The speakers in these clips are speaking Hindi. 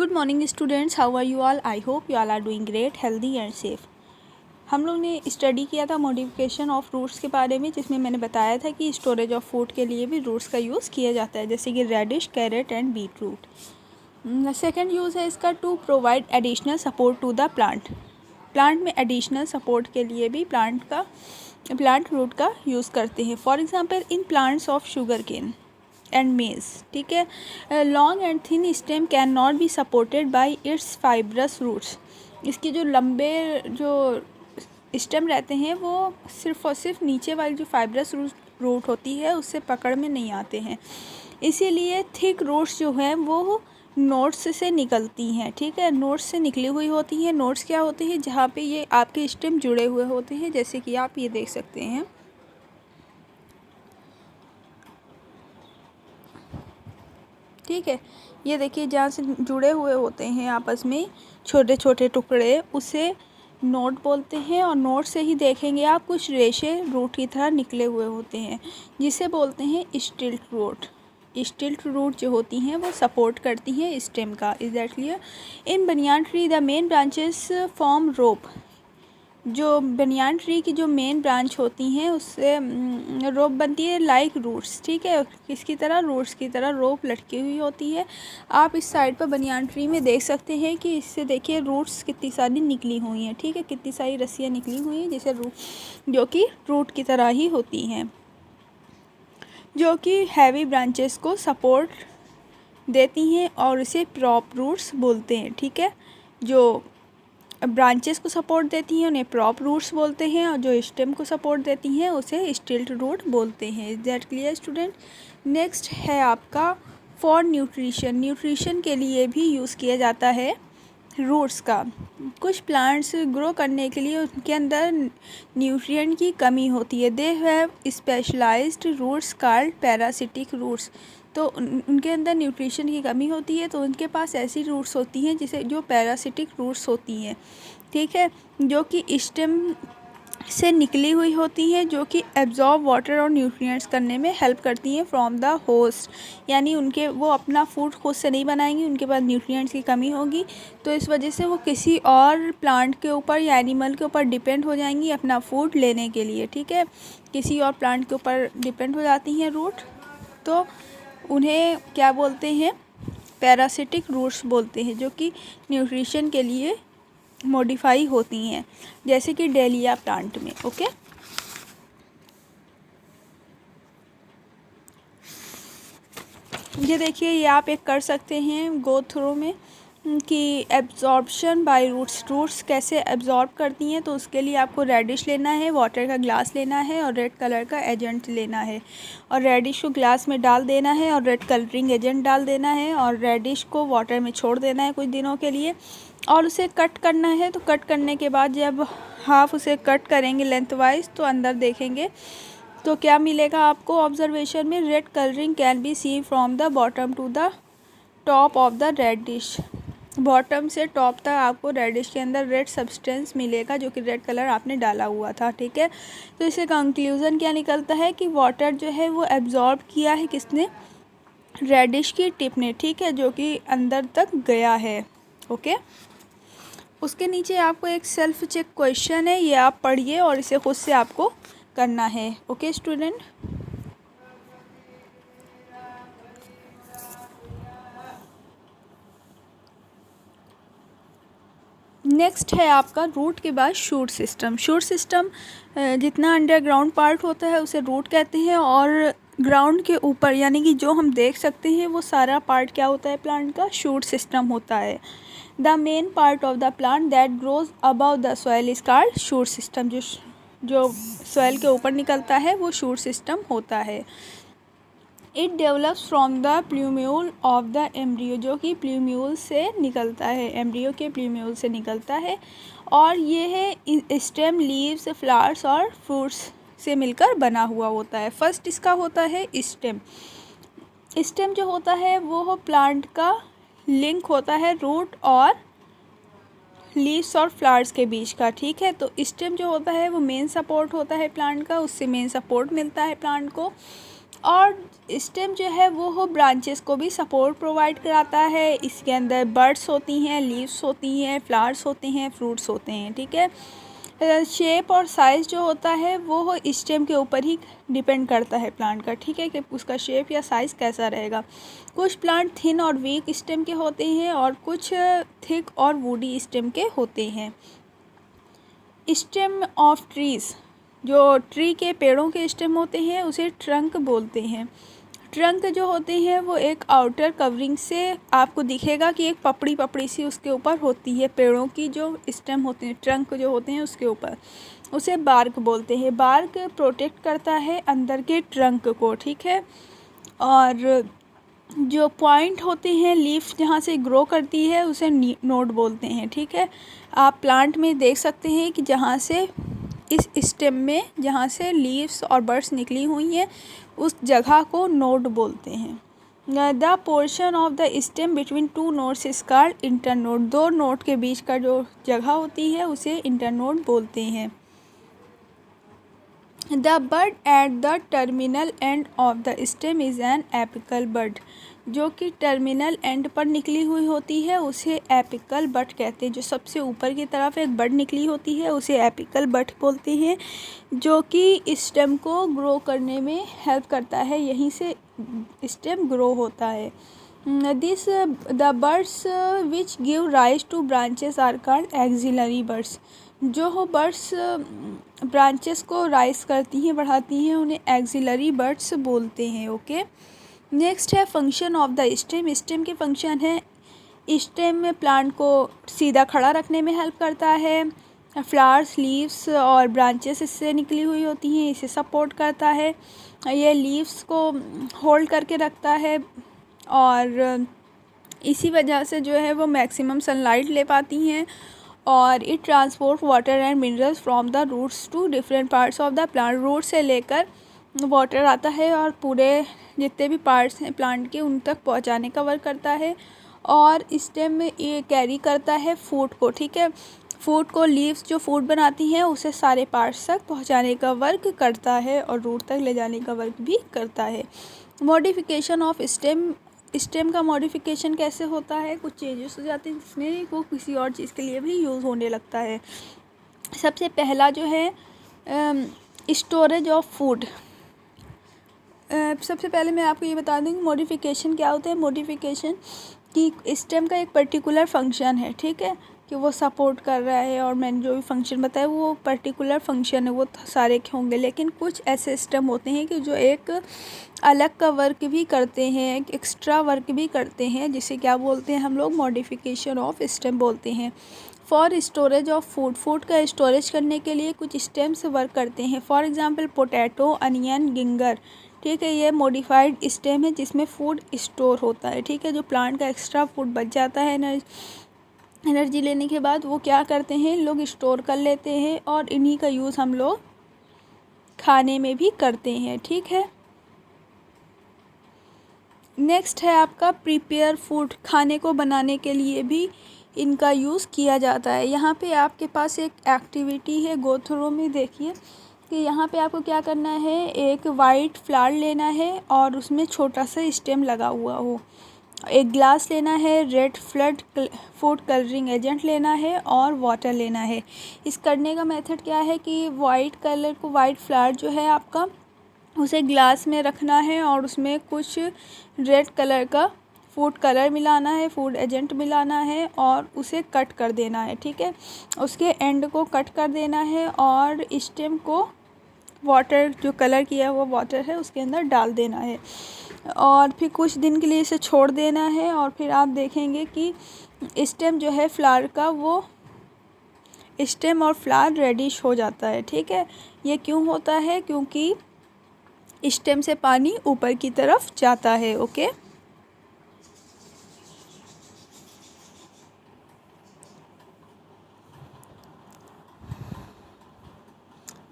Good morning students, how are you all? I hope you all are doing great, healthy and safe. हम लोग ने स्टडी किया था मॉडिफिकेशन ऑफ रूट्स के बारे में, जिसमें मैंने बताया था कि स्टोरेज ऑफ फूड के लिए भी रूट्स का यूज़ किया जाता है, जैसे कि radish, carrot and beet root. Second use है इसका to provide additional support to the plant. Plant में एडिशनल सपोर्ट के लिए भी प्लांट रूट का यूज़ करते हैं। For example in plants of sugar cane and maize, ठीक है, long and thin stem can not be supported by its fibrous roots. इसके जो लंबे जो स्टेम रहते हैं वो सिर्फ और सिर्फ नीचे वाली जो फाइब्रस रूट होती है उससे पकड़ में नहीं आते हैं, इसीलिए थिक रूट्स जो हैं वो नोट्स से निकलती हैं। ठीक है, नोट्स से निकली हुई होती हैं। नोट्स क्या होते हैं? जहाँ पे ये आपके स्टेम जुड़े हुए होते हैं, जैसे कि आप ये देख सकते हैं। ठीक है, ये देखिए जहाँ से जुड़े हुए होते हैं आपस में छोटे छोटे टुकड़े, उसे नोट बोलते हैं। और नोट से ही देखेंगे आप कुछ रेशे रूट की तरह निकले हुए होते हैं, जिसे बोलते हैं स्टिल्ट रूट। स्टिल्ट रूट जो होती हैं वो सपोर्ट करती हैं स्टेम का। Is that clear? In banyan tree the main branches form rope. जो बनियान ट्री की जो मेन ब्रांच होती हैं उससे रोप बनती है लाइक रूट्स। ठीक है, किसकी तरह? रूट्स की तरह रोप लटकी हुई होती है। आप इस साइड पर बनियान ट्री में देख सकते हैं कि इससे देखिए रूट्स कितनी सारी निकली हुई हैं। ठीक है, कितनी सारी रस्सियाँ निकली हुई हैं जैसे जो कि रूट की तरह ही होती हैं, जो कि हैवी ब्रांचेस को सपोर्ट देती हैं और इसे प्रॉप रूट्स बोलते हैं। ठीक है, जो ब्रांचेस को सपोर्ट देती हैं उन्हें प्रॉप रूट्स बोलते हैं, और जो स्टेम को सपोर्ट देती हैं उसे स्टिल्ट रूट बोलते हैं। Is that clear student? Next है आपका फॉर न्यूट्रिशन। न्यूट्रिशन के लिए भी यूज़ किया जाता है रूट्स का। कुछ प्लांट्स ग्रो करने के लिए उनके अंदर न्यूट्रिएंट की कमी होती है। They have specialised roots called parasitic roots. तो उनके अंदर न्यूट्रिशन की कमी होती है, तो उनके पास ऐसी रूट्स होती हैं जो पैरासिटिक रूट्स होती हैं। ठीक है, जो कि स्टेम से निकली हुई होती हैं, जो कि एब्जॉर्ब वाटर और न्यूट्रिएंट्स करने में हेल्प करती हैं फ्रॉम द होस्ट। यानी वो अपना फूड खुद से नहीं बनाएंगी, उनके पास न्यूट्रिएंट्स की कमी होगी, तो इस वजह से वो किसी और प्लांट के ऊपर या एनिमल के ऊपर डिपेंड हो जाएंगी अपना फूड लेने के लिए। ठीक है, किसी और प्लांट के ऊपर डिपेंड हो जाती हैं रूट, तो उन्हें क्या बोलते हैं? पैरासिटिक रूट्स बोलते हैं, जो कि न्यूट्रिशन के लिए मॉडिफाई होती हैं, जैसे कि डेलिया प्लांट में। ओके, ये देखिए, ये आप एक कर सकते हैं गो थ्रू में कि एब्जॉर्प्शन बाय रूट्स कैसे एब्जॉर्ब करती हैं। तो उसके लिए आपको रेडिश लेना है, वाटर का ग्लास लेना है और रेड कलर का एजेंट लेना है, और रेडिश को ग्लास में डाल देना है और रेड कलरिंग एजेंट डाल देना है, और रेडिश को वाटर में छोड़ देना है कुछ दिनों के लिए, और उसे कट करना है। तो कट करने के बाद जब हाफ उसे कट करेंगे लेंथ वाइज, तो अंदर देखेंगे तो क्या मिलेगा आपको ऑब्जर्वेशन में? Red colouring can be see from the bottom to the top of the radish. Bottom से टॉप तक आपको रेडिश के अंदर रेड सब्सटेंस मिलेगा, जो कि रेड कलर आपने डाला हुआ था। ठीक है, तो इससे कंक्लूज़न क्या निकलता है कि वाटर जो है वो एब्जॉर्ब किया है किसने? रेडिश की टिप ने। ठीक है, जो कि अंदर तक गया है। ओके, उसके नीचे आपको एक सेल्फ चेक क्वेश्चन है, ये आप पढ़िए और इसे खुद से आपको करना है। ओके स्टूडेंट, नेक्स्ट है आपका रूट के बाद शूट सिस्टम। शूट सिस्टम जितना अंडरग्राउंड पार्ट होता है उसे रूट कहते हैं, और ग्राउंड के ऊपर यानी कि जो हम देख सकते हैं वो सारा पार्ट क्या होता है प्लांट का? शूट सिस्टम होता है। The main part of the plant that grows above the soil is called shoot system. जो सॉइल के ऊपर निकलता है वो शूट सिस्टम होता है। It develops from the plumule of the embryo, जो कि प्ल्यूम्यूल से निकलता है, एम्ब्रियो के प्ल्यूम्यूल से निकलता है, और ये है स्टेम, लीव्स, फ्लावर्स और फ्रूट्स से मिलकर बना हुआ होता है। फर्स्ट इसका होता है स्टेम। स्टेम जो होता है वो प्लांट का लिंक होता है रूट और लीव्स और फ्लावर्स के बीच का। ठीक है, तो स्टेम जो होता है वो मेन सपोर्ट होता है प्लांट का, उससे मेन सपोर्ट मिलता है प्लांट को, और स्टेम जो है वो ब्रांचेस को भी सपोर्ट प्रोवाइड कराता है। इसके अंदर बड्स होती हैं, लीव्स होती हैं, फ्लावर्स होते हैं, फ्रूट्स होते हैं, ठीक है। शेप और साइज़ जो होता है वो स्टेम के ऊपर ही डिपेंड करता है प्लांट का, ठीक है, कि उसका शेप या साइज़ कैसा रहेगा। कुछ प्लांट थिन और वीक स्टेम के होते हैं और कुछ थिक और वुडी स्टेम के होते हैं। स्टेम ऑफ ट्रीज़, जो ट्री के पेड़ों के स्टेम होते हैं उसे ट्रंक बोलते हैं। ट्रंक जो होते हैं वो एक आउटर कवरिंग से आपको दिखेगा कि एक पपड़ी पपड़ी सी उसके ऊपर होती है, पेड़ों की जो स्टेम होते हैं, ट्रंक जो होते हैं उसके ऊपर, उसे बार्क बोलते हैं। बार्क प्रोटेक्ट करता है अंदर के ट्रंक को, ठीक है। और जो पॉइंट होते हैं लीफ जहाँ से ग्रो करती है उसे नोड बोलते हैं, ठीक है। आप प्लांट में देख सकते हैं कि जहाँ से इस स्टेम में जहाँ से लीव्स और बड्स निकली हुई हैं उस जगह को नोड बोलते हैं। The portion of the stem between two nodes is called internode. दो नोड के बीच का जो जगह होती है उसे इंटरनोड बोलते हैं। The bud at the terminal end of the stem is an apical bud. जो कि टर्मिनल एंड पर निकली हुई होती है उसे एपिकल बड कहते हैं। जो सबसे ऊपर की तरफ एक बड निकली होती है उसे एपिकल बड बोलते हैं, जो कि स्टेम को ग्रो करने में हेल्प करता है, यहीं से स्टेम ग्रो होता है। This the buds which give rise to branches are called axillary buds. जो हो बर्ड्स ब्रांचेस को राइज करती हैं, बढ़ाती हैं, उन्हें एक्सिलरी बर्ड्स बोलते हैं, ओके। नेक्स्ट है function of the stem. Stem के फंक्शन है, स्टेम में प्लांट को सीधा खड़ा रखने में हेल्प करता है। फ्लावर्स, लीव्स और ब्रांचेस इससे निकली हुई होती हैं, इसे सपोर्ट करता है। ये लीव्स को होल्ड करके रखता है और इसी वजह से जो है वो मैक्सिमम सनलाइट ले पाती हैं। और it transport water and minerals from the roots to different parts of the plant. Root से लेकर वाटर आता है और पूरे जितने भी पार्ट्स हैं प्लांट के उन तक पहुंचाने का वर्क करता है। और स्टेम में ये कैरी करता है फूड को, ठीक है। फूड को, लीव्स जो फूड बनाती हैं उसे सारे पार्ट्स तक पहुंचाने का वर्क करता है और रूट तक ले जाने का वर्क भी करता है। Modification of stem. स्टेम का मॉडिफिकेशन कैसे होता है, कुछ चेंजेस हो जाते हैं जिसमें वो किसी और चीज़ के लिए भी यूज़ होने लगता है। सबसे पहला जो है स्टोरेज ऑफ फूड। सबसे पहले मैं आपको ये बता दूँ कि मॉडिफिकेशन क्या होता है। मॉडिफिकेशन कि स्टेम का एक पर्टिकुलर फंक्शन है, ठीक है, कि वो सपोर्ट कर रहा है और मैंने जो भी फंक्शन बताया वो पर्टिकुलर फंक्शन है, वो सारे के होंगे। लेकिन कुछ ऐसे स्टेम होते हैं कि जो एक अलग का वर्क भी करते हैं, एक एक्स्ट्रा वर्क भी करते हैं, जिसे क्या बोलते हैं हम लोग, मॉडिफिकेशन ऑफ स्टेम बोलते हैं। For storage of food. Food का स्टोरेज करने के लिए कुछ स्टेम्स वर्क करते हैं। For example potato, onion, ginger, ठीक है, ये मॉडिफाइड स्टेम है जिसमें फूड स्टोर होता है, ठीक है। जो प्लांट का एक्स्ट्रा फूड बच जाता है एनर्जी लेने के बाद, वो क्या करते हैं लोग स्टोर कर लेते हैं और इन्हीं का यूज़ हम लोग खाने में भी करते हैं, ठीक है। नेक्स्ट है आपका प्रिपेयर फूड। खाने को बनाने के लिए भी इनका यूज़ किया जाता है। यहाँ पे आपके पास एक एक्टिविटी है, गो थ्रू में देखिए कि यहाँ पे आपको क्या करना है। एक वाइट फ्लावर लेना है और उसमें छोटा सा स्टेम लगा हुआ हो। एक ग्लास लेना है, रेड फूड कलरिंग एजेंट लेना है और वाटर लेना है। इस करने का मेथड क्या है कि वाइट कलर को, वाइट फ्लावर जो है आपका, उसे ग्लास में रखना है और उसमें कुछ रेड कलर का फूड कलर मिलाना है, फूड एजेंट मिलाना है और उसे कट कर देना है, ठीक है। उसके एंड को कट कर देना है और स्टेम को वाटर, जो कलर किया हुआ वाटर है उसके अंदर डाल देना है और फिर कुछ दिन के लिए इसे छोड़ देना है। और फिर आप देखेंगे कि स्टेम जो है फ्लावर का, वो स्टेम और फ्लावर रेडिश हो जाता है, ठीक है। ये क्यों होता है, क्योंकि स्टेम से पानी ऊपर की तरफ जाता है, ओके।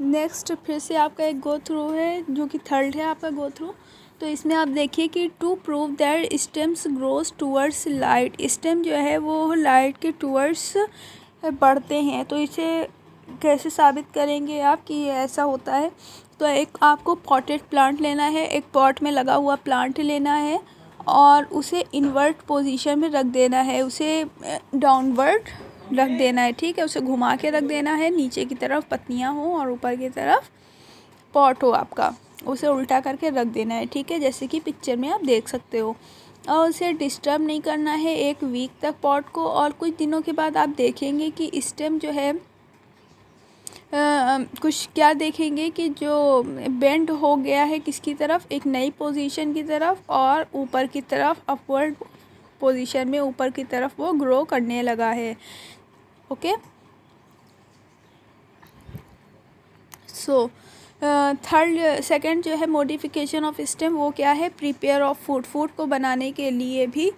नेक्स्ट फिर से आपका एक गो थ्रू है जो कि थर्ड है आपका गो थ्रू। तो इसमें आप देखिए कि to prove that stems grows towards light. Stem जो है वो लाइट के टूवर्ड्स बढ़ते हैं। तो इसे कैसे साबित करेंगे आप कि ये ऐसा होता है। तो एक आपको पॉटेड प्लांट लेना है, एक पॉट में लगा हुआ प्लांट लेना है और उसे इन्वर्ट पोजीशन में रख देना है, उसे डाउनवर्ड रख देना है, ठीक है। उसे घुमा के रख देना है, नीचे की तरफ पत्तियां हो और ऊपर की तरफ पॉट हो आपका, उसे उल्टा करके रख देना है, ठीक है, जैसे कि पिक्चर में आप देख सकते हो। और उसे डिस्टर्ब नहीं करना है 1 वीक तक पॉट को। और कुछ दिनों के बाद आप देखेंगे कि स्टेम जो है कुछ क्या देखेंगे कि जो बेंड हो गया है किसकी तरफ, एक नई पोजीशन की तरफ, और ऊपर की तरफ अपवर्ड पोजीशन में ऊपर की तरफ वो ग्रो करने लगा है। ओके, सो सेकंड जो है मॉडिफिकेशन ऑफ स्टेम, वो क्या है, प्रिपेयर ऑफ फूड। फूड को बनाने के लिए भी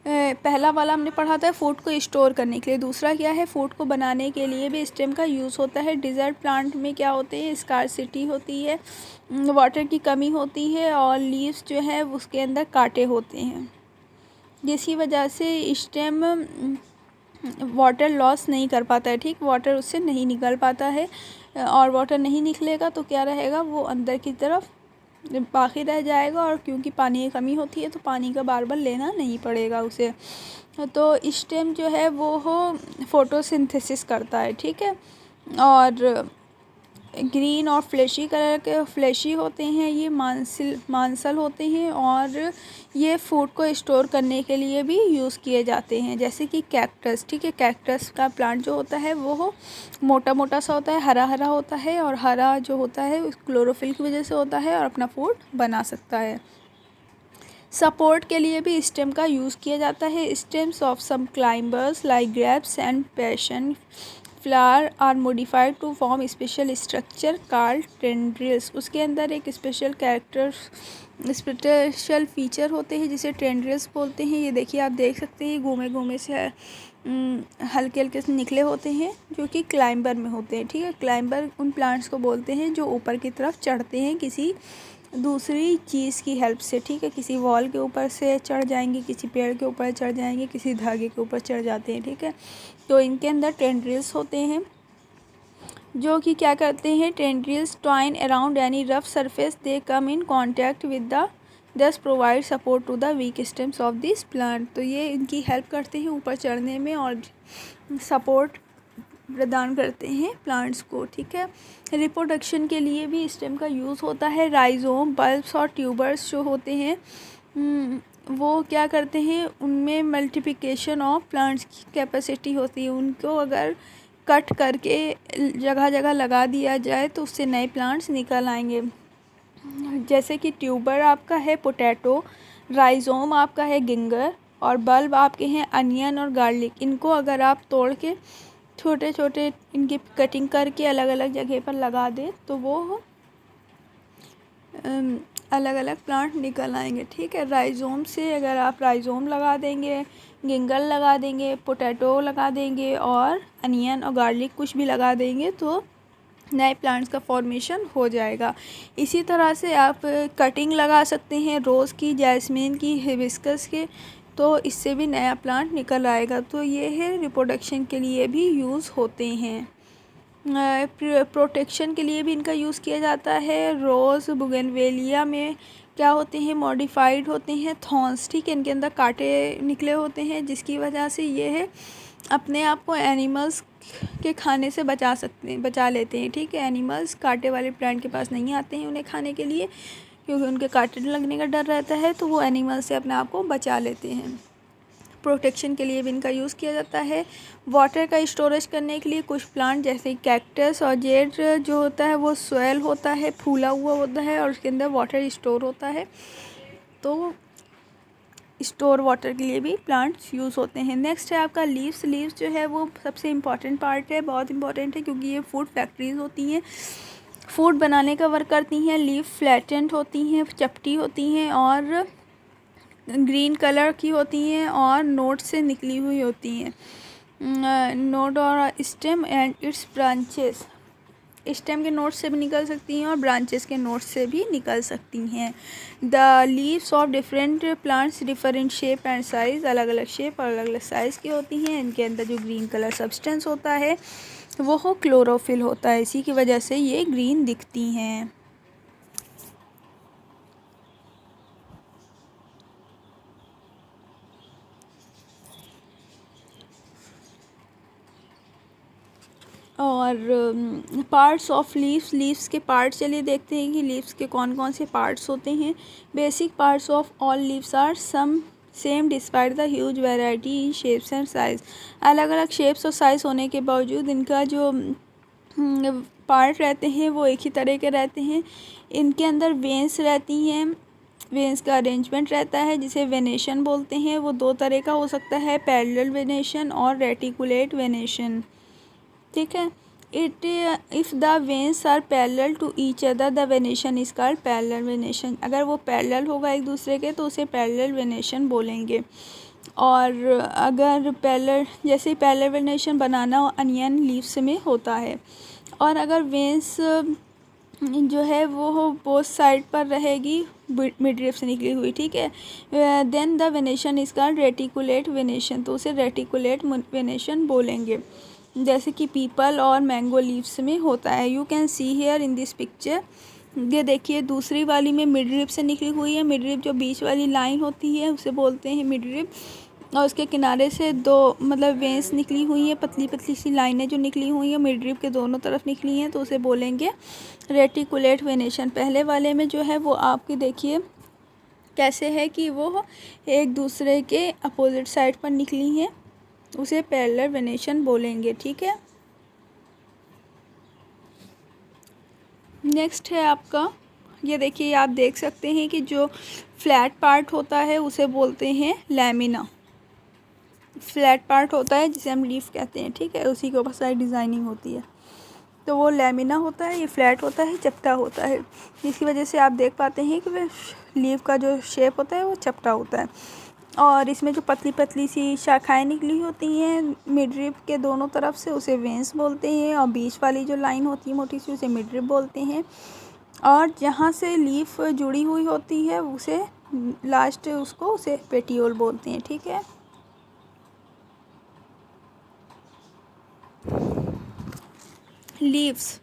पहला वाला हमने पढ़ा था फूड को स्टोर करने के लिए, दूसरा क्या है, फूड को बनाने के लिए भी स्टेम का यूज़ होता है। डिज़र्ट प्लांट में क्या होते हैं, स्कार्सिटी होती है, वाटर की कमी होती है और लीव्स जो है उसके अंदर कांटे होते हैं, जिसकी वजह से स्टेम वाटर लॉस नहीं कर पाता है, ठीक, वाटर उससे नहीं निकल पाता है। और वाटर नहीं निकलेगा तो क्या रहेगा, वो अंदर की तरफ बाकी रह जाएगा, और क्योंकि पानी की कमी होती है तो पानी का बार बार लेना नहीं पड़ेगा उसे। तो स्टेम जो है वो फोटोसिंथेसिस करता है, ठीक है। और ग्रीन और फ्लैशी कलर के फ्लैशी होते हैं, ये मांसल होते हैं, और ये फूड को स्टोर करने के लिए भी यूज़ किए जाते हैं, जैसे कि कैक्टस, ठीक है। कैक्टस का प्लांट जो होता है वो मोटा मोटा सा होता है, हरा हरा होता है, और हरा जो होता है उस क्लोरोफिल की वजह से होता है और अपना फूड बना सकता है। सपोर्ट के लिए भी स्टेम का यूज़ किया जाता है। Stems of some climbers like grapes and passion flower are modified to form special structure called tendrils. उसके अंदर एक स्पेशल फीचर होते हैं जिसे टेंड्रिल्स बोलते हैं। ये देखिए, आप देख सकते हैं घूमे घूमे से हल्के हल्के से निकले होते हैं, जो कि क्लाइंबर में होते हैं, ठीक है। क्लाइंबर उन प्लांट्स को बोलते हैं जो ऊपर की तरफ चढ़ते हैं किसी दूसरी चीज़ की हेल्प से, ठीक है। किसी वॉल के ऊपर से चढ़ जाएंगे, किसी पेड़ के ऊपर चढ़ जाएंगे, किसी धागे के ऊपर चढ़ जाते हैं, ठीक है। तो इनके अंदर टेंड्रिल्स होते हैं जो कि क्या करते हैं, tendrils twine around any rough surface they come in contact with the thus provide support to the weak stems of this plant. तो ये इनकी हेल्प करते हैं ऊपर चढ़ने में और सपोर्ट प्रदान करते हैं प्लांट्स को, ठीक है। रिप्रोडक्शन के लिए भी स्टेम का यूज़ होता है। राइजोम, बल्ब्स और ट्यूबर्स जो होते हैं वो क्या करते हैं, उनमें मल्टीप्लिकेशन ऑफ प्लांट्स की कैपेसिटी होती है। उनको अगर कट करके जगह जगह लगा दिया जाए तो उससे नए प्लांट्स निकल आएंगे। जैसे कि ट्यूबर आपका है पोटैटो, राइजोम आपका है गिंगर, और बल्ब आपके हैं अनियन और गार्लिक। इनको अगर आप तोड़ के छोटे छोटे इनकी कटिंग करके अलग अलग जगह पर लगा दें तो वो अलग अलग प्लांट निकल आएंगे, ठीक है। राइजोम से अगर आप राइजोम लगा देंगे, गिंगल लगा देंगे, पोटैटो लगा देंगे और अनियन और गार्लिक कुछ भी लगा देंगे तो नए प्लांट्स का फॉर्मेशन हो जाएगा। इसी तरह से आप कटिंग लगा सकते हैं रोज़ की, जैस्मीन की, हिबिस्कस के, तो इससे भी नया प्लांट निकल आएगा। तो ये है रिप्रोडक्शन के लिए भी यूज़ होते हैं। प्रोटेक्शन के लिए भी इनका यूज़ किया जाता है। रोज़, बुगेनवेलिया में क्या होते हैं, मॉडिफाइड होते हैं थॉर्न्स, ठीक है। इनके अंदर कांटे निकले होते हैं जिसकी वजह से ये है अपने आप को एनिमल्स के खाने से बचा लेते हैं, ठीक है। एनिमल्स कांटे वाले प्लांट के पास नहीं आते हैं उन्हें खाने के लिए, क्योंकि उनके कांटे लगने का डर रहता है, तो वो एनिमल से अपने आप को बचा लेते हैं। प्रोटेक्शन के लिए भी इनका यूज़ किया जाता है। वाटर का स्टोरेज करने के लिए कुछ प्लांट जैसे कैक्टस और जेड जो होता है वो सॉइल होता है, फूला हुआ होता है और उसके अंदर वाटर स्टोर होता है, तो स्टोर वाटर के लिए भी प्लांट्स यूज़ होते हैं। नेक्स्ट है आपका लीव्स। लीव्स जो है वो सबसे इम्पॉर्टेंट पार्ट है, बहुत इम्पॉर्टेंट है, क्योंकि ये फूड फैक्ट्रीज होती हैं, फूड बनाने का वर्क करती हैं। लीव फ्लैटेंड होती हैं, चपटी होती हैं और ग्रीन कलर की होती हैं और नोट से निकली हुई होती हैं। नोट और stem and it's branches, stem के नोट से भी निकल सकती हैं और ब्रांचेस के नोट से भी निकल सकती हैं। The leaves of different plants differ in shape and size, अलग अलग शेप और अलग अलग साइज़ की होती हैं। इनके अंदर जो ग्रीन कलर सब्सटेंस होता है वो क्लोरोफिल होता है, इसी की वजह से ये ग्रीन दिखती हैं। और पार्ट्स ऑफ लीव्स, लीव्स के पार्ट चलिए देखते हैं कि लीव्स के कौन कौन से पार्ट्स होते हैं। Basic parts of all leaves are some same despite the huge variety in shapes and size. अलग अलग शेप्स और साइज़ होने के बावजूद इनका जो पार्ट रहते हैं वो एक ही तरह के रहते हैं। इनके अंदर वेन्स रहती हैं, वेन्स का अरेंजमेंट रहता है जिसे वेनेशन बोलते हैं। वो दो तरह का हो सकता है, पैरेलल वेनेशन और रेटिकुलेट वेनेशन। ठीक है, if the veins are parallel to each other the venation is called parallel venation. अगर वो पैरेलल होगा एक दूसरे के तो उसे पैरेलल वेनेशन बोलेंगे। और अगर पैरेलल, जैसे पैरेलल वेनेशन बनाना अनियन लीव्स में होता है। और अगर वेन्स जो है वो बोथ साइड पर रहेगी मिडरिप से निकली हुई, ठीक है, then the venation is called reticulate venation, तो उसे रेटिकुलेट वेनेशन बोलेंगे, जैसे कि पीपल और मैंगो लीव्स में होता है। You can see here in this picture, ये देखिए दूसरी वाली में मिडरिप से निकली हुई है। मिडरिप जो बीच वाली लाइन होती है उसे बोलते हैं मिडरिप, और उसके किनारे से दो मतलब वेंस निकली हुई हैं, पतली पतली सी लाइनें जो निकली हुई हैं मिडरिप के दोनों तरफ निकली हैं, तो उसे बोलेंगे रेटिकुलेट वेनेशन। पहले वाले में जो है वो आपकी देखिए कैसे है कि वो एक दूसरे के अपोजिट साइड पर निकली हैं, उसे पैरेलल वेनेशन बोलेंगे। ठीक है, नेक्स्ट है आपका, ये देखिए आप देख सकते हैं कि जो फ्लैट पार्ट होता है उसे बोलते हैं लैमिना। फ्लैट पार्ट होता है जिसे हम लीफ कहते हैं, ठीक है, उसी के ऊपर सारी डिज़ाइनिंग होती है, तो वो लैमिना होता है। ये फ्लैट होता है, चपटा होता है, इसकी वजह से आप देख पाते हैं कि वह लीफ का जो शेप होता है वो चपटा होता है। और इसमें जो पतली पतली सी शाखाएं निकली होती हैं मिडरिप के दोनों तरफ से उसे वेंस बोलते हैं, और बीच वाली जो लाइन होती है मोटी सी उसे मिडरिप बोलते हैं, और जहाँ से लीफ जुड़ी हुई होती है उसे लास्ट उसको उसे पेटियोल बोलते हैं। ठीक है, लीव्स,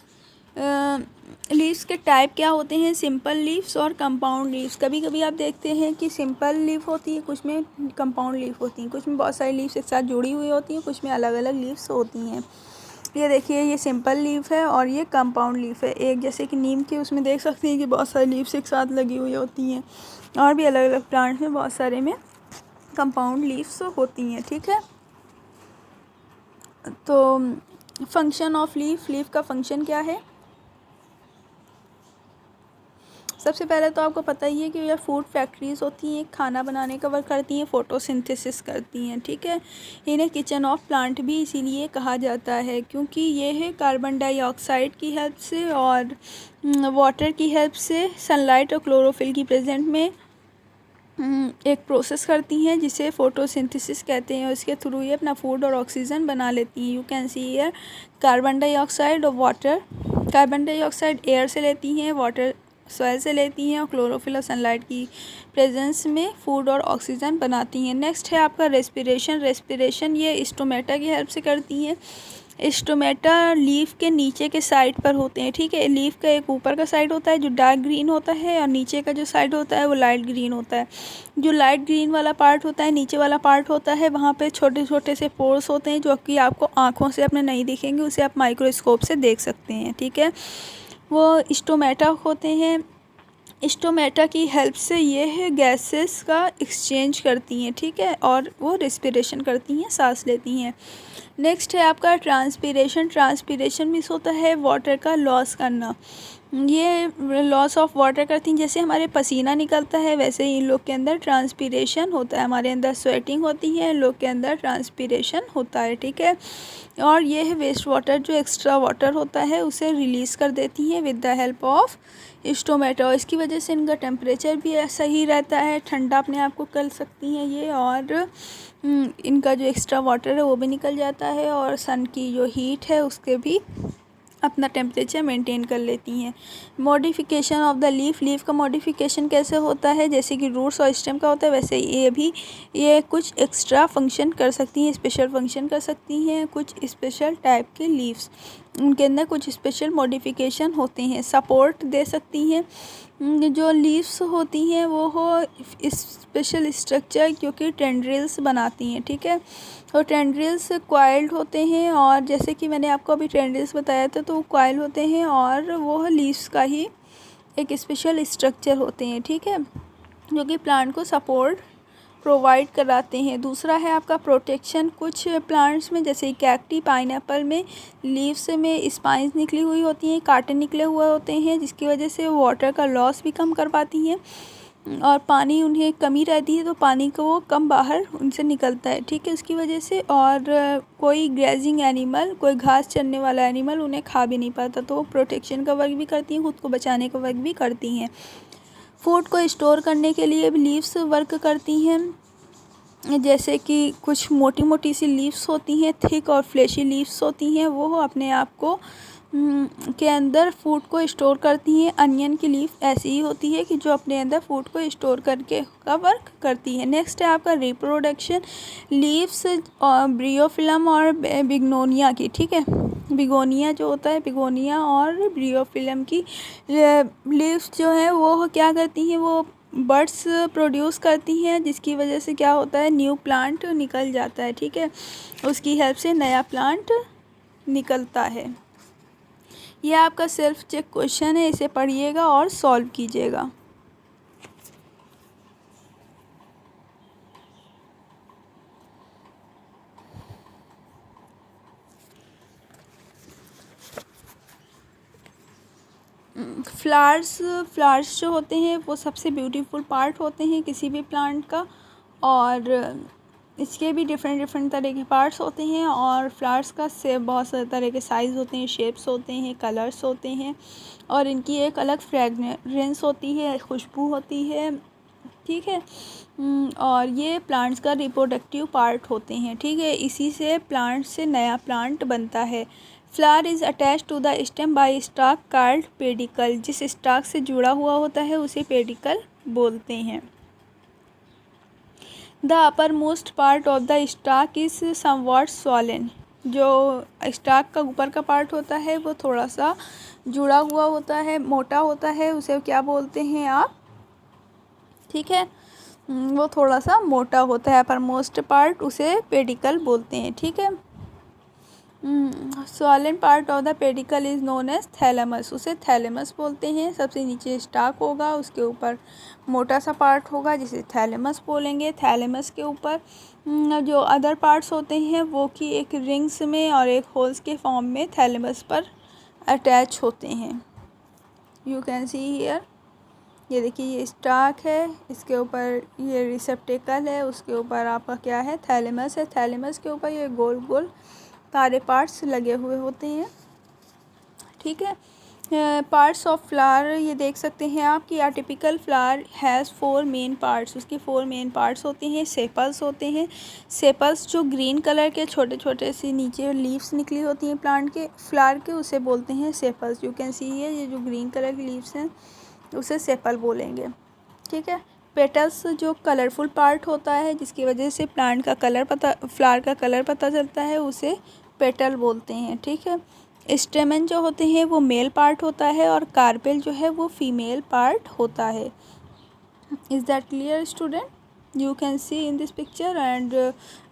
लीव्स के टाइप क्या होते हैं, सिंपल लीव्स और कंपाउंड लीव्स। कभी कभी आप देखते हैं कि सिंपल लीफ होती है, कुछ में कंपाउंड लीफ होती हैं, कुछ में बहुत सारी लीव्स एक साथ जुड़ी हुई होती हैं, कुछ में अलग अलग लीव्स होती हैं। ये देखिए ये सिंपल लीफ है और ये कंपाउंड लीफ है। एक जैसे कि नीम के उसमें देख सकते हैं कि बहुत सारी लीव्स एक साथ लगी हुई होती हैं, और भी अलग अलग प्लांट्स में बहुत सारे में कंपाउंड लीव्स होती हैं। ठीक है, तो फंक्शन ऑफ लीफ, लीफ का फंक्शन क्या है। सबसे पहले तो आपको पता ही है कि यह फूड फैक्ट्रीज़ होती हैं, खाना बनाने का वर्क करती हैं, फोटोसिंथेसिस करती हैं। ठीक है, इन्हें किचन ऑफ प्लांट भी इसीलिए कहा जाता है क्योंकि ये है कार्बन डाइऑक्साइड की हेल्प से और वाटर की हेल्प से सनलाइट और क्लोरोफिल की प्रेजेंट में एक प्रोसेस करती हैं जिसे फ़ोटोसिंथेसिस कहते हैं, और इसके थ्रू ये अपना फूड और ऑक्सीजन बना लेती हैं। You can see here carbon dioxide और वाटर। कार्बन डाइऑक्साइड एयर से लेती हैं, वाटर सॉइल से लेती हैं, और क्लोरोफिल और सनलाइट की प्रेजेंस में फूड और ऑक्सीजन बनाती हैं। नेक्स्ट है आपका रेस्पिरेशन। रेस्पिरेशन ये स्टोमेटा की हेल्प से करती हैं। स्टोमेटा लीफ के नीचे के साइड पर होते हैं। ठीक है, लीफ का एक ऊपर का साइड होता है जो डार्क ग्रीन होता है, और नीचे का जो साइड होता है वो लाइट ग्रीन होता है। जो लाइट ग्रीन वाला पार्ट होता है, नीचे वाला पार्ट होता है, वहाँ पे छोटे छोटे से पोर्स होते हैं जो कि आपको आँखों से अपने नहीं दिखेंगे, उसे आप माइक्रोस्कोप से देख सकते हैं। ठीक है, वो स्टोमेटा होते हैं। स्टोमेटा की हेल्प से ये है गैसेस का एक्सचेंज करती हैं। ठीक है, और वो रेस्पिरेशन करती हैं, सांस लेती हैं। नेक्स्ट है आपका ट्रांसपीरेशन। ट्रांसपीरेशन मीन्स होता है वाटर का लॉस करना। ये लॉस ऑफ वाटर करती हैं, जैसे हमारे पसीना निकलता है वैसे ही इन लोग के अंदर ट्रांसपीरेशन होता है। हमारे अंदर स्वेटिंग होती है, इन लोग के अंदर ट्रांसपीरेशन होता है। ठीक है, और ये है वेस्ट वाटर, जो एक्स्ट्रा वाटर होता है उसे रिलीज़ कर देती हैं with the help of stomata. इसकी वजह से इनका टेम्परेचर भी सही रहता है, ठंडा अपने आप को कर सकती हैं ये, और इनका जो एक्स्ट्रा वाटर है वो भी निकल जाता है, और सन की जो हीट है उसके भी अपना टेम्परेचर मेंटेन कर लेती हैं। Modification of the leaf. Leaf का मॉडिफिकेशन कैसे होता है, जैसे कि रूट्स और स्टेम का होता है वैसे ये भी ये कुछ एक्स्ट्रा फंक्शन कर सकती हैं, स्पेशल फंक्शन कर सकती हैं कुछ स्पेशल टाइप के लीव्स। उनके अंदर कुछ स्पेशल मॉडिफिकेशन होते हैं, सपोर्ट दे सकती हैं। जो लीव्स होती हैं वो हो स्पेशल स्ट्रक्चर, क्योंकि टेंड्रिल्स बनाती हैं, ठीक है। और टेंड्रिल्स कॉइल्ड होते हैं, और जैसे कि मैंने आपको अभी टेंड्रिल्स बताया था, तो वो कॉइल होते हैं और वो लीव्स का ही एक स्पेशल स्ट्रक्चर होते हैं, ठीक है, जो कि प्लांट को सपोर्ट प्रोवाइड कराते हैं। दूसरा है आपका प्रोटेक्शन। कुछ प्लांट्स में जैसे कैक्टी, पाइनएप्पल में लीव्स में स्पाइंस निकली हुई होती हैं, कांटे निकले हुए होते हैं, जिसकी वजह से वाटर का लॉस भी कम कर पाती हैं, और पानी उन्हें कमी रहती है तो पानी को वो कम बाहर उनसे निकलता है, ठीक है, उसकी वजह से। और कोई ग्रेजिंग एनिमल, कोई घास चरने वाला एनिमल उन्हें खा भी नहीं पाता, तो वो प्रोटेक्शन का वर्क भी करती हैं, खुद को बचाने का वर्क भी करती हैं। फूड को स्टोर करने के लिए भी लीव्स वर्क करती हैं, जैसे कि कुछ मोटी मोटी सी लीव्स होती हैं, थिक और फ्लेशी लीव्स होती हैं, वो अपने आप को के अंदर फूड को स्टोर करती हैं। अनियन की लीफ ऐसी ही होती है कि जो अपने अंदर फूड को स्टोर करके का वर्क करती है। नेक्स्ट है आपका रिप्रोडक्शन। लीव्स ब्रियोफिलम और बिगनोनिया की, ठीक है, बिगोनिया जो होता है, बिगोनिया और ब्रियोफिलम की लीव्स जो है वो क्या करती हैं, वो बर्ड्स प्रोड्यूस करती हैं, जिसकी वजह से क्या होता है, न्यू प्लांट निकल जाता है, ठीक है, उसकी हेल्प से नया प्लांट निकलता है। यह आपका सेल्फ चेक क्वेश्चन है, इसे पढ़िएगा और सॉल्व कीजिएगा। फ्लावर्स जो होते हैं वो सबसे ब्यूटीफुल पार्ट होते हैं किसी भी प्लांट का, और इसके भी डिफरेंट तरह के पार्ट्स होते हैं, और फ्लावर्स का से बहुत सारे तरह के साइज़ होते हैं, शेप्स होते हैं, कलर्स होते हैं, और इनकी एक अलग फ्रेगरेंस होती है, खुशबू होती है, ठीक है। और ये प्लांट्स का रिप्रोडक्टिव पार्ट होते हैं, ठीक है, इसी से प्लांट से नया प्लांट बनता है। Flower is attach to the stem by stalk called pedicel. जिस स्टाक से जुड़ा हुआ होता है उसे पेडिकल बोलते हैं। The upper most part of the stalk is somewhat swollen. जो स्टाक का ऊपर का पार्ट होता है वो थोड़ा सा जुड़ा हुआ होता है, मोटा होता है, उसे क्या बोलते हैं आप, ठीक है, वो थोड़ा सा मोटा होता है, अपर मोस्ट पार्ट, उसे पेडिकल बोलते हैं, ठीक है। Swollen part of the pedicel is known as thalamus. उसे थैलेमस बोलते हैं। सबसे नीचे स्टाक होगा, उसके ऊपर मोटा सा पार्ट होगा जिसे थैलेमस बोलेंगे। थैलेमस के ऊपर जो अदर पार्ट्स होते हैं वो कि एक रिंग्स में और एक होल्स के फॉर्म में थैलेमस पर अटैच होते हैं। यू कैन सी हियर, ये देखिए, ये स्टाक है, इसके ऊपर ये रिसेप्टेकल है, उसके ऊपर आपका क्या है, थैलेमस है। थैलेमस के ऊपर ये गोल गोल सारे पार्ट्स लगे हुए होते हैं, ठीक है। पार्ट्स ऑफ फ्लावर, ये देख सकते हैं आप कि typical flower has 4 main parts. उसके 4 मेन पार्ट्स होते हैं। सेपल्स होते हैं। सेपल्स जो ग्रीन कलर के छोटे छोटे सी नीचे लीव्स निकली होती हैं प्लांट के, फ्लावर के, उसे बोलते हैं सेपल्स। यू कैन सी ये जो ग्रीन कलर की लीव्स हैं उसे सेपल बोलेंगे, ठीक है। पेटल्स जो कलरफुल पार्ट होता है जिसकी वजह से प्लांट का कलर फ्लावर का कलर पता चलता है, उसे पेटल बोलते हैं, ठीक है। स्टेमन जो होते हैं वो मेल पार्ट होता है, और कार्पेल जो है वो फीमेल पार्ट होता है। Is that clear student? You can see in this picture and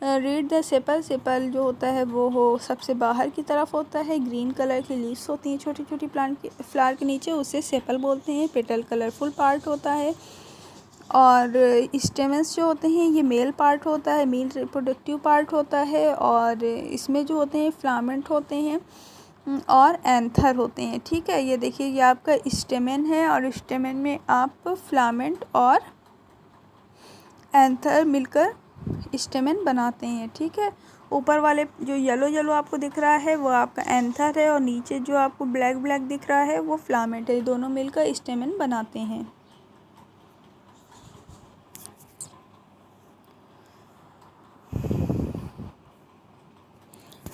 read the sepal. Sepal जो होता है वो सबसे बाहर की तरफ होता है, ग्रीन कलर की लीव्स होती हैं छोटी छोटी प्लांट के फ्लावर के नीचे, उसे सेपल बोलते हैं। पेटल कलरफुल पार्ट होता है, और स्टेमन्स जो होते हैं ये मेल पार्ट होता है, मेल रिप्रोडक्टिव पार्ट होता है, और इसमें जो होते हैं फ्लामेंट होते हैं और एंथर होते हैं, ठीक है। ये देखिए, ये आपका स्टेमन है, और स्टेमन में आप फ्लामेंट और एंथर मिलकर स्टेमन बनाते हैं, ठीक है। ऊपर वाले जो येलो येलो आपको दिख रहा है वो आपका एंथर है, और नीचे जो आपको ब्लैक ब्लैक दिख रहा है वो फ्लामेंट है। दोनों मिलकर स्टेमन बनाते हैं।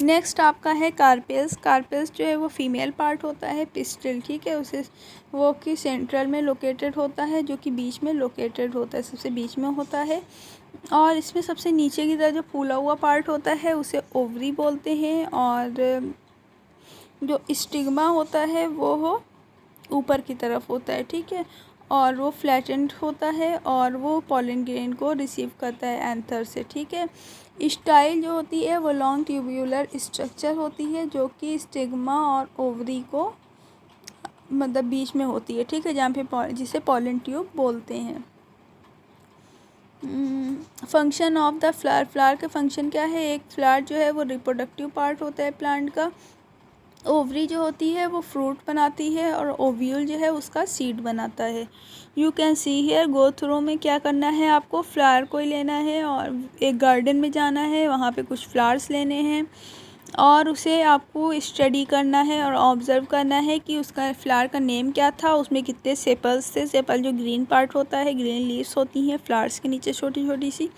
नेक्स्ट आपका है कार्पेल्स। कार्पेल्स जो है वो फीमेल पार्ट होता है, पिस्टिल, ठीक है, उसे वो कि सेंट्रल में लोकेटेड होता है, जो कि बीच में लोकेटेड होता है, सबसे बीच में होता है। और इसमें सबसे नीचे की तरफ जो फूला हुआ पार्ट होता है उसे ओवरी बोलते हैं, और जो स्टिग्मा होता है वो हो ऊपर की तरफ होता है, ठीक है, और वो फ्लैटेंड होता है और वो पॉलन ग्रेन को रिसीव करता है एंथर से, ठीक है। स्टाइल जो होती है वो लॉन्ग ट्यूब्यूलर स्ट्रक्चर होती है जो कि स्टिग्मा और ओवरी को मतलब बीच में होती है, ठीक है, जहाँ पे जिसे पॉलन ट्यूब बोलते हैं। Function of the flower, flower का फंक्शन क्या है? एक फ्लावर जो है वो रिप्रोडक्टिव पार्ट होता है प्लांट का, ओवरी जो होती है वो फ्रूट बनाती है और ओव्यूल जो है उसका सीड बनाता है। You can see here, go through में क्या करना है आपको? फ्लावर को ही लेना है और एक गार्डन में जाना है, वहाँ पे कुछ फ्लावर्स लेने हैं और उसे आपको स्टडी करना है और ऑब्ज़र्व करना है कि उसका फ्लावर का नेम क्या था, उसमें कितने सेपल्स थे। सेपल जो ग्रीन पार्ट होता है, ग्रीन लीव्स होती हैं फ्लावर्स के नीचे छोटी छोटी सी,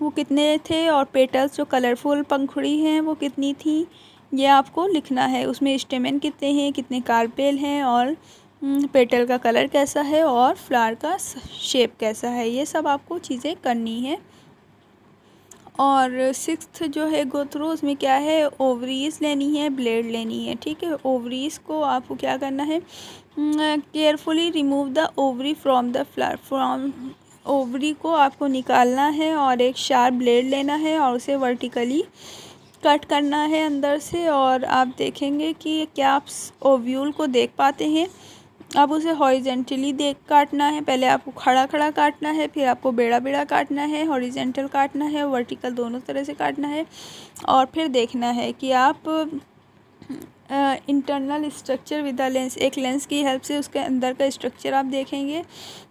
वो कितने थे, और पेटल्स जो कलरफुल पंखुड़ी हैं वो कितनी थी, ये आपको लिखना है। उसमें स्टेमेन कितने हैं, कितने कार्पेल हैं, और पेटल का कलर कैसा है और फ्लावर का शेप कैसा है, ये सब आपको चीज़ें करनी है। और सिक्स्थ जो है गो थ्रू, उसमें क्या है? ओवरीज लेनी है, ब्लेड लेनी है, ठीक है। ओवरीज को आपको क्या करना है? Carefully remove the ovary from the flower, from ovary को आपको निकालना है और एक शार्प ब्लेड लेना है और उसे वर्टिकली कट करना है अंदर से। और आप देखेंगे कि क्या आप ओव्यूल को देख पाते हैं? अब उसे हॉरिजेंटली देख काटना है, पहले आपको खड़ा खड़ा काटना है, फिर आपको बेड़ा बेड़ा काटना है, हॉरिजेंटल काटना है, वर्टिकल, दोनों तरह से काटना है। और फिर देखना है कि आप internal structure with the lens, एक लेंस की हेल्प से उसके अंदर का स्ट्रक्चर आप देखेंगे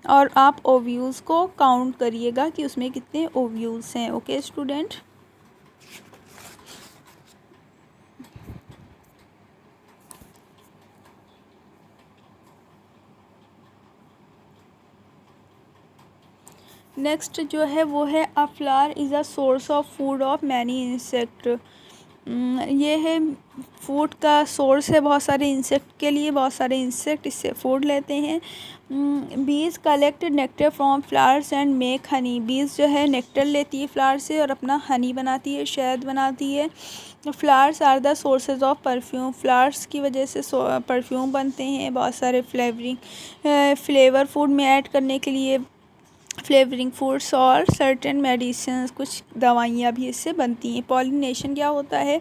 और आप ओव्यूल्स को काउंट करिएगा कि उसमें कितने ओव्यूल्स हैं। Okay student. नेक्स्ट जो है वो है अ flower is a source of food of many insect. ये है फूड का सोर्स है बहुत सारे इंसेक्ट के लिए, बहुत सारे इंसेक्ट इससे फूड लेते हैं। बीज collect nectar from flowers and make Honey, बीज जो है नेक्टर लेती है फ्लावर से और अपना हनी बनाती है, शहद बनाती है। Flowers are the sources of perfume, flowers की वजह से परफ्यूम बनते हैं, बहुत सारे फ्लेवर फूड में ऐड करने के लिए फ्लेवरिंग फूड्स और सर्टेन मेडिसिन, कुछ दवाइयाँ भी इससे बनती हैं। पॉलिनेशन क्या होता है?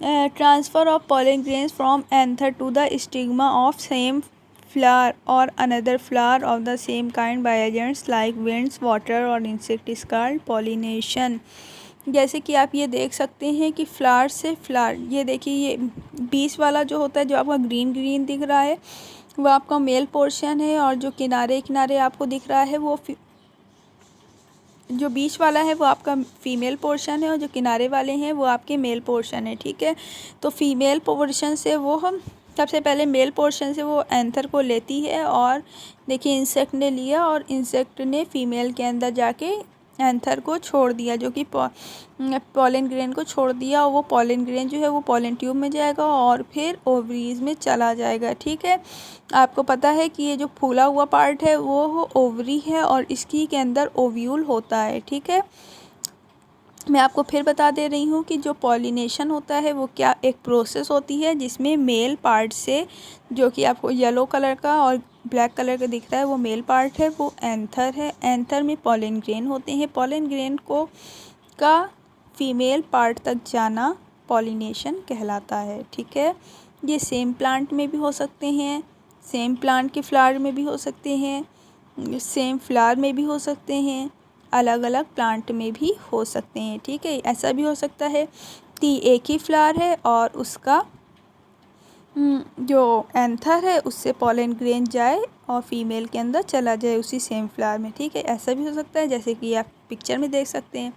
Transfer of pollen grains from anther to the stigma of same flower और another flower of the same kind by agents like winds, water और इंसेक्ट इज कॉल्ड पॉलिनेशन। जैसे कि आप ये देख सकते हैं कि फ्लावर से फ्लावर, ये देखिए ये बीच वाला जो होता है, जो आपका ग्रीन ग्रीन दिख रहा है वो आपका मेल पोर्शन है, और जो किनारे किनारे आपको दिख रहा है वो जो बीच वाला है वो आपका फीमेल पोर्शन है और जो किनारे वाले हैं वो आपके मेल पोर्शन है, ठीक है। तो फीमेल पोर्शन से वो हम सबसे पहले मेल पोर्शन से वो एंथर को लेती है, और देखिए इंसेक्ट ने लिया और इंसेक्ट ने फीमेल के अंदर जाके एंथर को छोड़ दिया, जो कि पॉलन ग्रेन को छोड़ दिया, और वो पॉलन ग्रेन जो है वो पॉलन ट्यूब में जाएगा और फिर ओवरीज में चला जाएगा, ठीक है। आपको पता है कि ये जो फूला हुआ पार्ट है वो ओवरी है और इसकी के अंदर ओव्यूल होता है, ठीक है। मैं आपको फिर बता दे रही हूँ कि जो पॉलिनेशन होता है वो क्या एक प्रोसेस होती है जिसमें मेल पार्ट से, जो कि आपको येलो कलर का और ब्लैक कलर का दिख रहा है वो मेल पार्ट है, वो एंथर है। एंथर में पॉलन ग्रेन होते हैं, पॉलन ग्रेन को का फीमेल पार्ट तक जाना पॉलिनेशन कहलाता है, ठीक है। ये सेम प्लांट में भी हो सकते हैं, सेम प्लांट के फ्लावर में भी हो सकते हैं, सेम फ्लावर में भी हो सकते हैं, अलग अलग प्लांट में भी हो सकते हैं, ठीक है। ऐसा भी हो सकता है कि एक ही फ्लावर है और उसका जो एंथर है उससे पॉलन ग्रेन जाए और फीमेल के अंदर चला जाए उसी सेम फ्लावर में, ठीक है। ऐसा भी हो सकता है जैसे कि आप पिक्चर में देख सकते हैं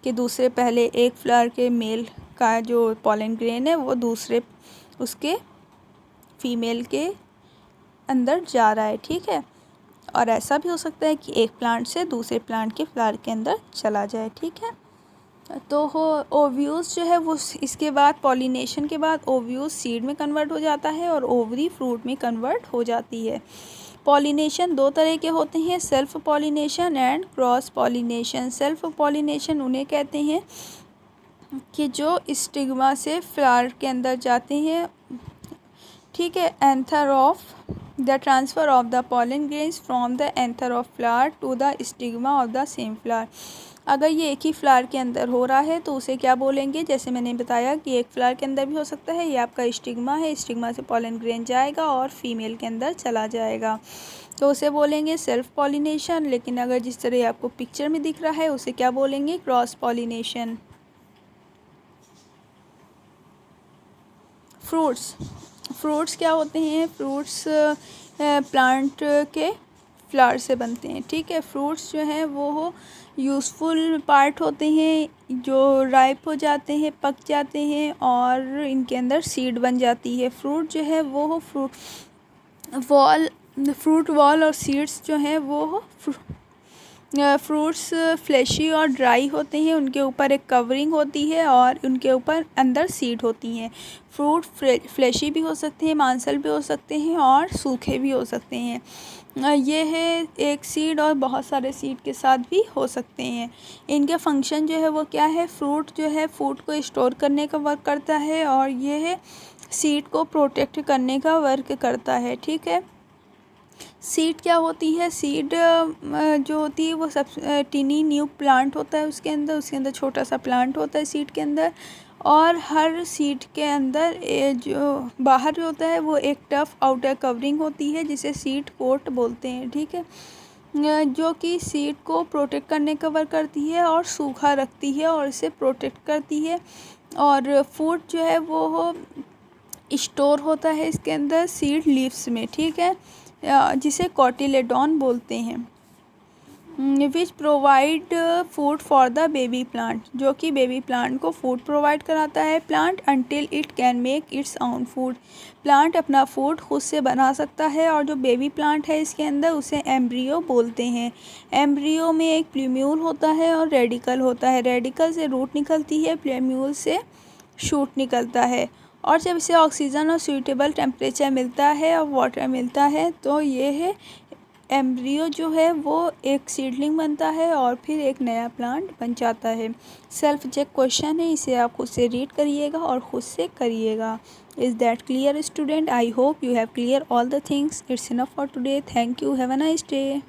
कि दूसरे पहले एक फ्लावर के मेल का जो पॉलन ग्रेन है वो दूसरे उसके फीमेल के अंदर जा रहा है, ठीक है। और ऐसा भी हो सकता है कि एक प्लांट से दूसरे प्लांट के फ्लावर के अंदर चला जाए, ठीक है। तो ओव्यूल्स जो है वो इसके बाद पॉलिनेशन के बाद ओव्यूल्स सीड में कन्वर्ट हो जाता है और ओवरी फ्रूट में कन्वर्ट हो जाती है। पॉलिनेशन दो तरह के होते हैं, self pollination and cross pollination. Self pollination उन्हें कहते हैं कि जो स्टिग्मा से फ्लावर के अंदर जाते हैं ठीक है। Anther of the transfer of the pollen grains from the anther of flower to the stigma of the same flower. अगर ये एक ही फ्लावर के अंदर हो रहा है तो उसे क्या बोलेंगे, जैसे मैंने बताया कि एक फ्लावर के अंदर भी हो सकता है, ये आपका स्टिग्मा है, स्टिग्मा से पॉलन ग्रेन जाएगा और फीमेल के अंदर चला जाएगा, तो उसे बोलेंगे सेल्फ पॉलिनेशन। लेकिन अगर जिस तरह आपको पिक्चर में दिख रहा है उसे क्या बोलेंगे, क्रॉस पॉलिनेशन। फ्रूट्स क्या होते हैं, फ्रूट्स प्लांट के फ्लावर से बनते हैं। ठीक है। फ्रूट्स जो हैं वो यूज़फुल पार्ट होते हैं जो राइप हो जाते हैं, पक जाते हैं और इनके अंदर सीड बन जाती है। फ्रूट जो है वो फ्रूट वॉल और सीड्स जो हैं वो फ्रूट्स फ्लैशी और ड्राई होते हैं, उनके ऊपर एक कवरिंग होती है और उनके ऊपर अंदर सीड होती हैं। फ्रूट फ्लैशी भी हो सकते हैं, मांसल भी हो सकते हैं और सूखे भी हो सकते हैं। ये है एक सीड और बहुत सारे सीड के साथ भी हो सकते हैं। इनके फंक्शन जो है वो क्या है, फ्रूट जो है फूड को स्टोर करने का वर्क करता है और ये है सीड को प्रोटेक्ट करने का वर्क करता है। ठीक है। सीड क्या होती है, सीड जो होती है वो सब टीनी न्यू प्लांट होता है, उसके अंदर छोटा सा प्लांट होता है सीड के अंदर, और हर सीड के अंदर जो बाहर जो होता है वो एक टफ आउटर कवरिंग होती है जिसे सीड कोट बोलते हैं। ठीक है। जो कि सीड को प्रोटेक्ट करने का वर्क करती है और सूखा रखती है और इसे प्रोटेक्ट करती है। और फूड जो है वो स्टोर होता है इसके अंदर सीड लीव्स में। ठीक है। जिसे कॉटिलेडॉन बोलते हैं, which provide food for the baby plant, जो कि बेबी प्लांट को फूड प्रोवाइड कराता है। Plant until it can make its own food, plant अपना फूड खुद से बना सकता है। और जो बेबी प्लांट है इसके अंदर उसे एम्ब्रियो बोलते हैं। एम्ब्रियो में एक प्लूम्यूल होता है और रेडिकल होता है, रेडिकल से रूट निकलती है, प्लूम्यूल से शूट निकलता है। और जब इसे ऑक्सीजन और सूटेबल टेम्परेचर मिलता है और वाटर मिलता है तो ये है एम्ब्रियो जो है वो एक सीडलिंग बनता है और फिर एक नया प्लांट बन जाता है। सेल्फ चेक क्वेश्चन है, इसे आप खुद से रीड करिएगा और खुद से करिएगा। Is that clear student? I hope you have clear all the things. It's enough for today. Thank you. Have a nice day.